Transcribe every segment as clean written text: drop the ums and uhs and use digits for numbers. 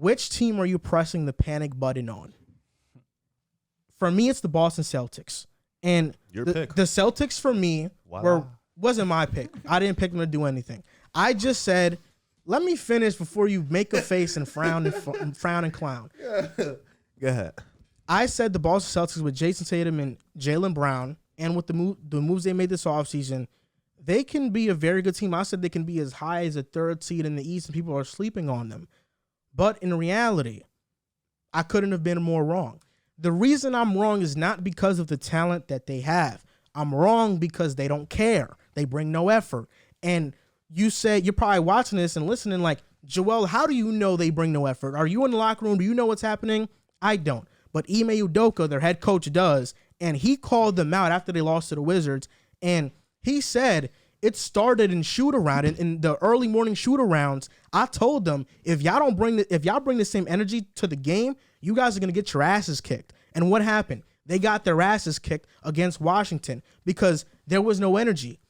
Which team are you pressing the panic button on? For me, it's the Boston Celtics. And the Celtics, for me, wasn't my pick. I didn't pick them to do anything. I just said, let me finish before you make a face and frown and clown. Go ahead. I said the Boston Celtics with Jason Tatum and Jaylen Brown, and with the moves they made this offseason, they can be a very good team. I said they can be as high as a 3rd seed in the East, and people are sleeping on them. But in reality, I couldn't have been more wrong. The reason I'm wrong is not because of the talent that they have. I'm wrong because they don't care. They bring no effort. And you said, you're probably watching this and listening like, Joel, how do you know they bring no effort? Are you in the locker room? Do you know what's happening? I don't. But Ime Udoka, their head coach, does. And he called them out after they lost to the Wizards. And he said it started in shoot-around, in the early morning shoot-arounds. I told them, if y'all bring the same energy to the game, you guys are going to get your asses kicked. And what happened? They got their asses kicked against Washington because there was no energy.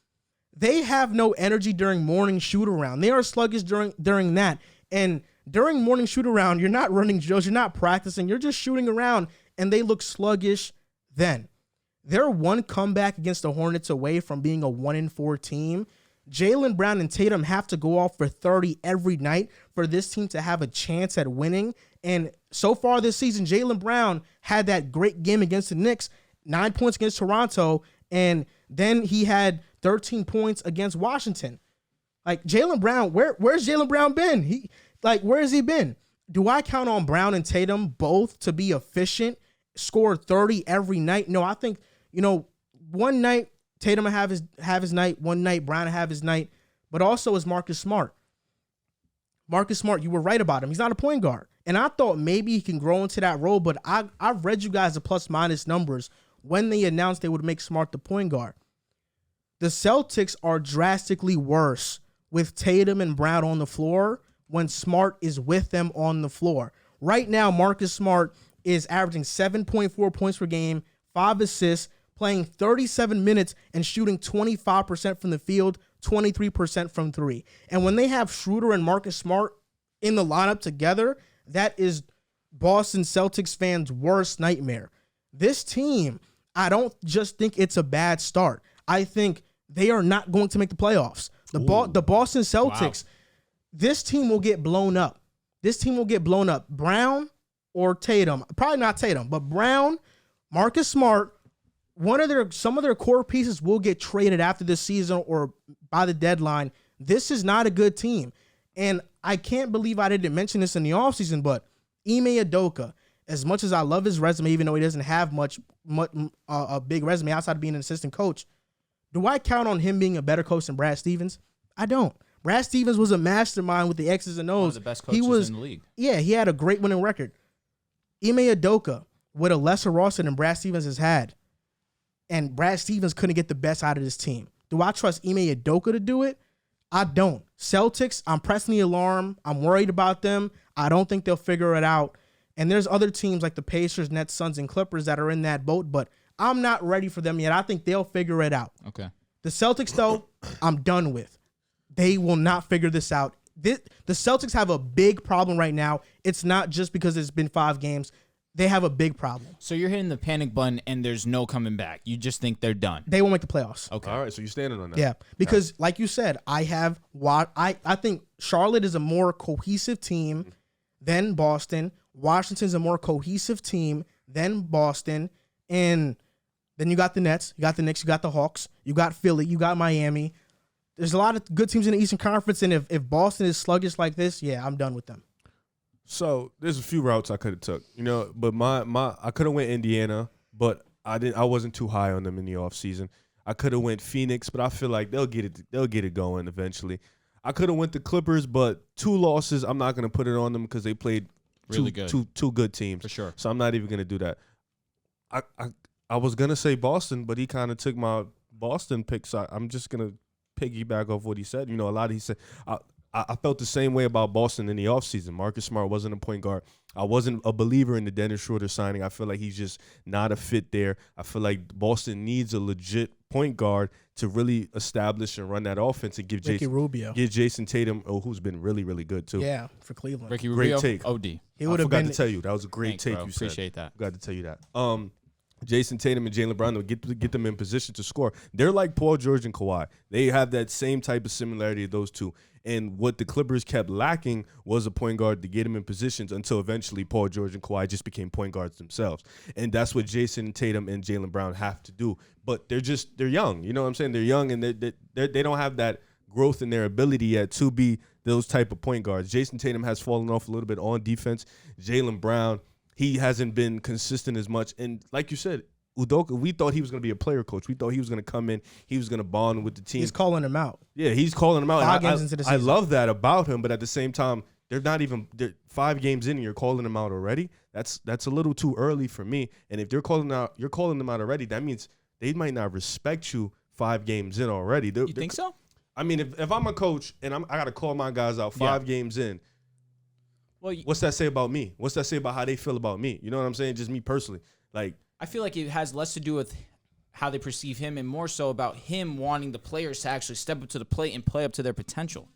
They have no energy during morning shoot-around. They are sluggish during that. And during morning shoot-around, you're not running drills, you're not practicing, you're just shooting around, and they look sluggish then. They're one comeback against the Hornets away from being a 1-4 team. Jaylen Brown and Tatum have to go off for 30 every night for this team to have a chance at winning. And so far this season, Jaylen Brown had that great game against the Knicks, 9 points against Toronto, and then he had 13 points against Washington. Like, Jaylen Brown, where's Jaylen Brown been? Where has he been? Do I count on Brown and Tatum both to be efficient, score 30 every night? No, I think, one night Tatum will have his night, one night Brown will have his night, but also is Marcus Smart. Marcus Smart, you were right about him. He's not a point guard. And I thought maybe he can grow into that role, but I've read you guys the plus-minus numbers when they announced they would make Smart the point guard. The Celtics are drastically worse with Tatum and Brown on the floor when Smart is with them on the floor. Right now, Marcus Smart is averaging 7.4 points per game, 5 assists, playing 37 minutes and shooting 25% from the field, 23% from 3. And when they have Schroeder and Marcus Smart in the lineup together, that is Boston Celtics fans' worst nightmare. This team, I don't just think it's a bad start. I think they are not going to make the playoffs. The Boston Celtics, this team will get blown up. Brown or Tatum, probably not Tatum, but Brown, Marcus Smart, some of their core pieces will get traded after this season or by the deadline. This is not a good team. And I can't believe I didn't mention this in the offseason, but Ime Udoka, as much as I love his resume, even though he doesn't have a big resume outside of being an assistant coach, do I count on him being a better coach than Brad Stevens? I don't. Brad Stevens was a mastermind with the X's and O's. One of the best coaches in the league. Yeah, he had a great winning record. Ime Udoka with a lesser roster than Brad Stevens has had, and Brad Stevens couldn't get the best out of this team. Do I trust Ime Udoka to do it? I don't. Celtics, I'm pressing the alarm. I'm worried about them. I don't think they'll figure it out. And there's other teams like the Pacers, Nets, Suns, and Clippers that are in that boat, but I'm not ready for them yet. I think they'll figure it out. Okay. The Celtics, though, I'm done with. They will not figure this out. The Celtics have a big problem right now. It's not just because it's been 5 games. They have a big problem. So you're hitting the panic button and there's no coming back. You just think they're done. They won't make the playoffs. Okay. All right, so you're standing on that. Yeah, because like you said, I think Charlotte is a more cohesive team than Boston. Washington's a more cohesive team than Boston. And then you got the Nets, you got the Knicks, you got the Hawks, you got Philly, you got Miami. There's a lot of good teams in the Eastern Conference, and if Boston is sluggish like this, yeah, I'm done with them. So there's a few routes I could have took, but I could have went Indiana, but I wasn't too high on them in the offseason. I could have went Phoenix, but I feel like they'll get it going eventually. I could have went the Clippers, but 2 losses, I'm not gonna put it on them because they played really good. Two good teams for sure. So I'm not even gonna do that. I was gonna say Boston, but he kind of took my Boston pick, so I'm just gonna piggyback off what he said. A lot he said. I felt the same way about Boston in the offseason. Marcus Smart wasn't a point guard. I wasn't a believer in the Dennis Schroeder signing. I feel like he's just not a fit there. I feel like Boston needs a legit point guard to really establish and run that offense and give Ricky Rubio. Jason Tatum, who's been really, really good too. Yeah, for Cleveland. Ricky Great Rubio, take. OD. He would I have forgot been. to tell you that was a great Thanks, take. bro. You said. Appreciate that. Forgot to tell you that. Jason Tatum and Jaylen Brown, get them in position to score. They're like Paul George and Kawhi. They have that same type of similarity of those two. And what the Clippers kept lacking was a point guard to get them in positions until eventually Paul George and Kawhi just became point guards themselves. And that's what Jason Tatum and Jaylen Brown have to do. But they're young. You know what I'm saying? They're young and they don't have that growth in their ability yet to be those type of point guards. Jason Tatum has fallen off a little bit on defense. Jaylen Brown, he hasn't been consistent as much. And like you said, Udoka, we thought he was going to be a player coach. We thought he was going to come in. He was going to bond with the team. He's calling him out. Yeah, he's calling him out. 5 games into the I season. love that about him, but at the same time, they're 5 games in and you're calling him out already. That's a little too early for me. And if you're calling them out already, that means they might not respect you 5 games in already. You think so? I mean, if I'm a coach and I got to call my guys out 5 games in, well, what's that say about me? What's that say about how they feel about me? You know what I'm saying? Just me personally. Like, I feel like it has less to do with how they perceive him and more so about him wanting the players to actually step up to the plate and play up to their potential.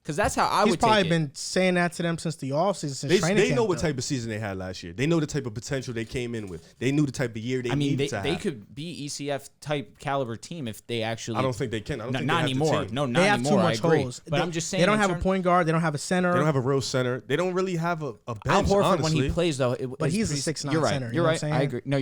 Because that's how I He's would probably take it. been saying that to them since the offseason, since training they camp. know what though. type of season they had last year. They know the type of potential they came in with. They knew the type of year they needed to have. They could be ECF type caliber team if they actually. I don't think they can. I don't think not they have anymore. the team. No, not They have anymore. too much I agree. holes. But I'm just saying they don't have a point guard. They don't have a center. They don't have a real center. They don't really have a bench, Al Horford honestly. when he plays though, But he's a pretty- 6'9" You're right. center, you You're know right. what I'm I saying? agree. No,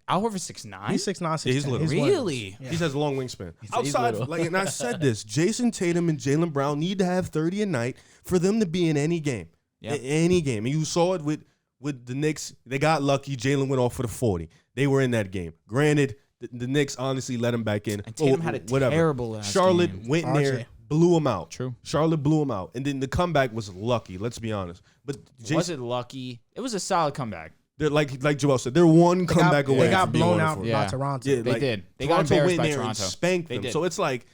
Al Horford 6'9". He's 6'9", 6'10". he's little. Really? Yeah. He has a long wingspan. he's Outside, little. like, and I said this, Jason Tatum and Jaylen Brown need to have 30 a night for them to be in any game. Yeah. In any game. And you saw it with the Knicks. They got lucky. Jaylen went off for the 40. They were in that game. Granted, the Knicks honestly let him back in. And Tatum had a terrible last Charlotte game. went in RJ. there, blew him out. True. Charlotte blew him out. And then the comeback was lucky, let's be honest. But Was it lucky? It was a solid comeback. they're like Joel said, they're one comeback away. They got from being blown on the out floor. Yeah. by Toronto. Yeah, They did. They got Toronto embarrassed went by there and Toronto. spanked They them. did. So it's like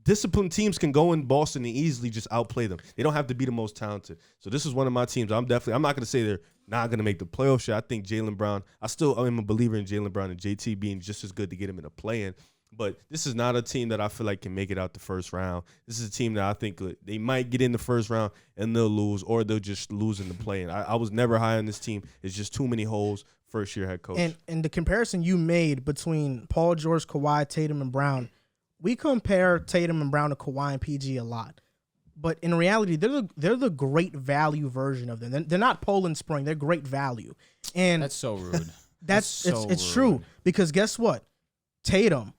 disciplined teams can go in Boston and easily just outplay them. They don't have to be the most talented. So this is one of my teams. I'm not going to say they're not going to make the playoff shot. I think Jaylen Brown, I am a believer in Jaylen Brown and JT being just as good to get him in a play-in. But this is not a team that I feel like can make it out the first round. This is a team that I think they might get in the first round and they'll lose, or they'll just lose in the play-in. I was never high on this team. It's just too many holes. First-year head coach. And the comparison you made between Paul George, Kawhi, Tatum, and Brown, we compare Tatum and Brown to Kawhi and PG a lot. But in reality, they're the great value version of them. They're not Poland Spring. They're great value. And That's so rude. it's so true. rude. Because guess what? Tatum,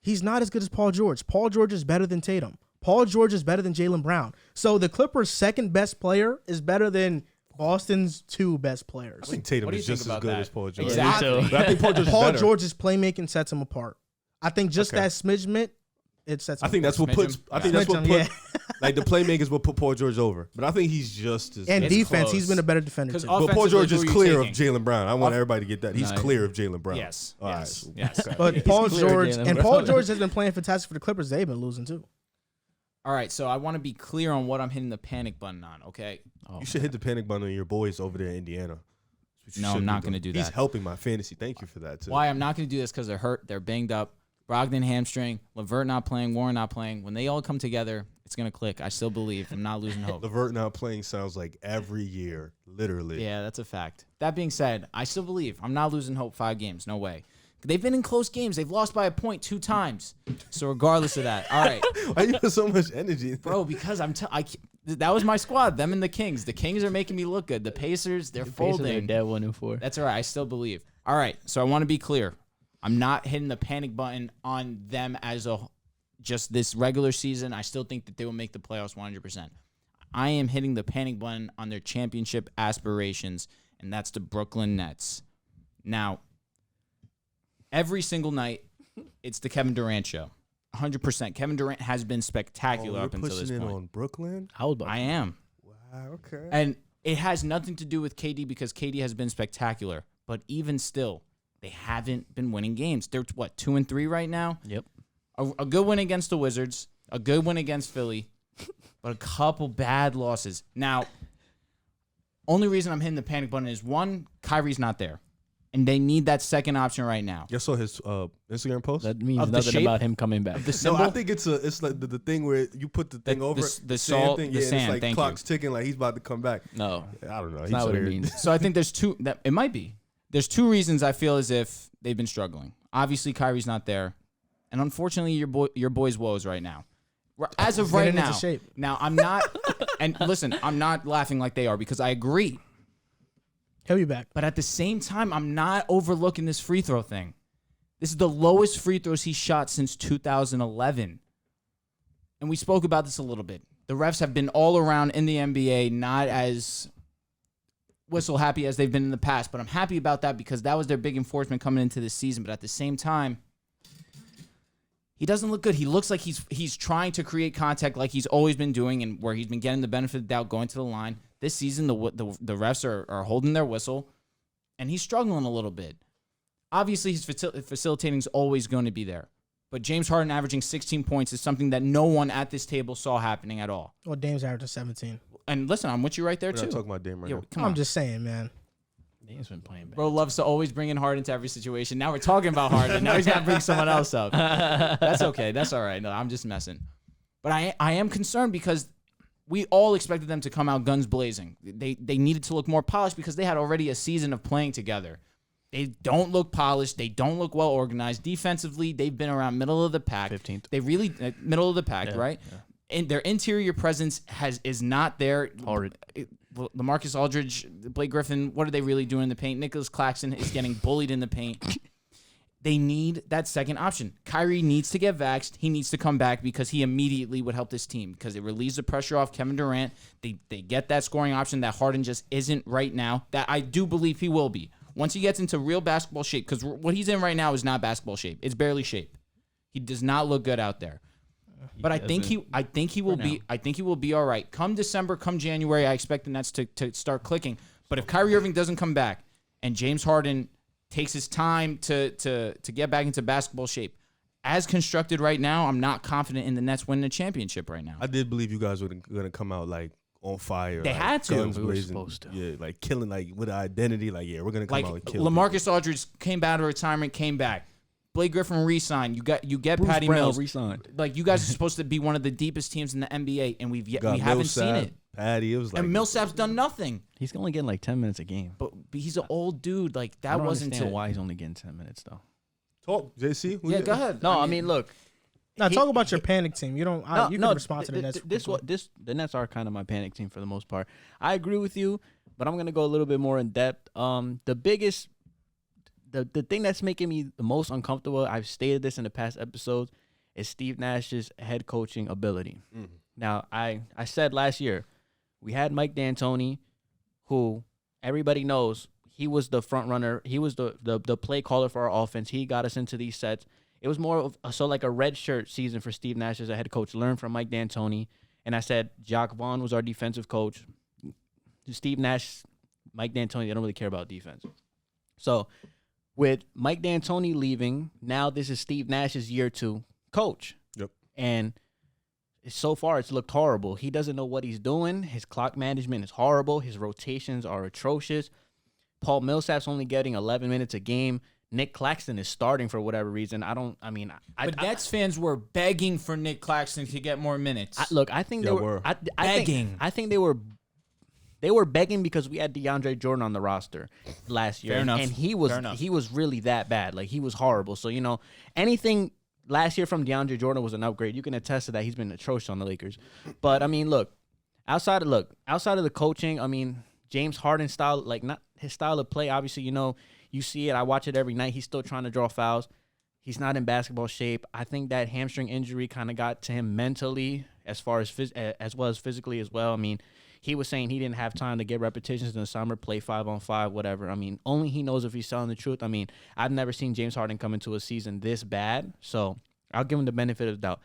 he's not as good as Paul George. Paul George is better than Tatum. Paul George is better than Jaylen Brown. So the Clippers' second best player is better than Boston's 2 best players. I think Tatum What do is you think just as about good that? as Paul George. Exactly. But I think Paul George is Paul better. George's playmaking sets him apart. I think just Okay. that smidgement, it sets him I think that's what Smidgen? puts. I think that's what Smidgen, put. Like the playmakers will put Paul George over, but I think he's just as. And good. It's defense, close. he's been a better defender 'Cause too. all- But Paul offensively, George is who are you clear of taking? Jaylen Brown. I want Off- everybody to get that. He's No, clear of Jaylen Brown. Yes. All right. Yes. Yes. But He's Paul clear, George Jaylen and Brown. Paul George has been playing fantastic for the Clippers. They've been losing too. All right, so I want to be clear on what I'm hitting the panic button on, okay? Oh, You should hit the panic button on your boys over there in Indiana. That's what you No, should I'm be not doing. gonna do He's that. helping my fantasy. Thank you for that too. Why I'm not going to do this because they're hurt, they're banged up. Brogdon hamstring, LeVert not playing, Warren not playing. When they all come together, it's going to click. I still believe. I'm not losing hope. LeVert not playing sounds like every year, literally. Yeah, that's a fact. That being said, I still believe. I'm not losing hope 5 games. No way. They've been in close games. They've lost by a point 2 times. So regardless of that, all right. Why you have so much energy? Bro, because that was my squad, them and the Kings. The Kings are making me look good. The Pacers, they're the Pacers are folding. dead 1-4. That's all right. I still believe. All right. So I want to be clear. I'm not hitting the panic button on them as just this regular season. I still think that they will make the playoffs 100%. I am hitting the panic button on their championship aspirations, and that's the Brooklyn Nets. Now, every single night, it's the Kevin Durant show. 100%. Kevin Durant has been spectacular up until this pushing point. in on Brooklyn. I was about I am. Wow. Okay. And it has nothing to do with KD because KD has been spectacular. But even still, they haven't been winning games. They're, 2-3 right now? Yep. A good win against the Wizards, a good win against Philly, but a couple bad losses. Now, only reason I'm hitting the panic button is, 1, Kyrie's not there. and they need that second option right now. You saw his Instagram post? That means Of the nothing shape? about him coming back. The No, symbol, I think it's like the thing where you put the thing over the sand salt, thing, the yeah, and sand. it's like Thank clock's you. ticking, like he's about to come back. No, I don't know. that's not what it means. So I think there's two. That it might be. There's two reasons I feel as if they've been struggling. Obviously, Kyrie's not there, and unfortunately, your boy's woes right now. As of right Getting into now, shape. now I'm not. And listen, I'm not laughing like they are because I agree. He'll be back. But at the same time, I'm not overlooking this free throw thing. This is the lowest free throws he's shot since 2011. And we spoke about this a little bit. The refs have been all around in the NBA, not as whistle happy as they've been in the past. But I'm happy about that because that was their big enforcement coming into this season. But at the same time, he doesn't look good. He looks like he's trying to create contact like he's always been doing and where he's been getting the benefit of the doubt going to the line. This season, the refs are holding their whistle, and he's struggling a little bit. Obviously, his facilitating is always going to be there. But James Harden averaging 16 points is something that no one at this table saw happening at all. Well, Dame's averaging 17. And listen, I'm with you right there, We're too. not talking about Dame right Yo, now. come I'm on. just saying, man. Dame's been playing bad. Bro loves to always bring in Harden to every situation. Now we're talking about Harden. Now he's got to bring someone else up. That's okay. That's all right. No, I'm just messing. But I am concerned because we all expected them to come out guns blazing. They needed to look more polished because they had already a season of playing together. They don't look polished. They don't look well organized. Defensively, they've been around middle of the pack. 15th. They really middle of the pack, Yeah, right? yeah. And their interior presence is not there. Horrid. LaMarcus Aldridge, Blake Griffin, what are they really doing in the paint? Nicholas Claxton is getting bullied in the paint. They need that second option. Kyrie needs to get vaxxed. He needs to come back because he immediately would help this team because it relieves the pressure off Kevin Durant. They get that scoring option that Harden just isn't right now, that I do believe he will be. Once he gets into real basketball shape, because what he's in right now is not basketball shape. It's barely shape. He does not look good out there. But I think he will be all right. Come December, come January, I expect the Nets to start clicking. But if Kyrie Irving doesn't come back and James Harden takes his time to get back into basketball shape, as constructed right now, I'm not confident in the Nets winning the championship right now. I did believe you guys were gonna come out like on fire. They like, had to. guns We were blazing. supposed to. Yeah, like killing, like with identity. Like, yeah, we're gonna come Like out and kill. LaMarcus Aldridge came out of retirement, came back. Blake Griffin re-signed. You get Bruce Patty Brown Mills. re-signed. Like you guys are supposed to be one of the deepest teams in the NBA, and we haven't seen Millsap, it. Patty, it was like And Millsap's done nothing. He's only getting like 10 minutes a game. But he's an old dude. Like I that don't wasn't understand to. why he's only getting 10 minutes though. talk. JC, Yeah, go ahead. No, I mean, look. Now He- talk about your panic team. You don't. You can respond to the Nets. The Nets are kind of my panic team for the most part. I agree with you, but I'm gonna go a little bit more in depth. The thing that's making me the most uncomfortable, I've stated this in the past episodes, is Steve Nash's head coaching ability. Mhm. Now, I said last year we had Mike D'Antoni, who everybody knows he was the front runner. He was the play caller for our offense. He got us into these sets. It was more of like a red shirt season for Steve Nash as a head coach. Learn from Mike D'Antoni. And I said Jacques Vaughn was our defensive coach. Steve Nash, Mike D'Antoni, they don't really care about defense. So with Mike D'Antoni leaving, now this is Steve Nash's year to coach. Yep. And so far it's looked horrible. He doesn't know what he's doing. His clock management is horrible. His rotations are atrocious. Paul Millsap's only getting 11 minutes a game. Nick Claxton is starting for whatever reason. But Nets fans were begging for Nick Claxton to get more minutes. I think they Yeah, were were. Begging. I think they were begging because we had DeAndre Jordan on the roster last year. Fair enough. And he Fair enough. was really that bad. Like he was horrible. So, anything last year from DeAndre Jordan was an upgrade. You can attest to that. He's been atrocious on the Lakers. But look, outside of the coaching, James Harden style, like not his style of play, obviously, you see it. I watch it every night. He's still trying to draw fouls. He's not in basketball shape. I think that hamstring injury kind of got to him mentally as far as as well as physically as well. He was saying he didn't have time to get repetitions in the summer, play 5-on-5, whatever. Only he knows if he's telling the truth. I've never seen James Harden come into a season this bad, so I'll give him the benefit of the doubt.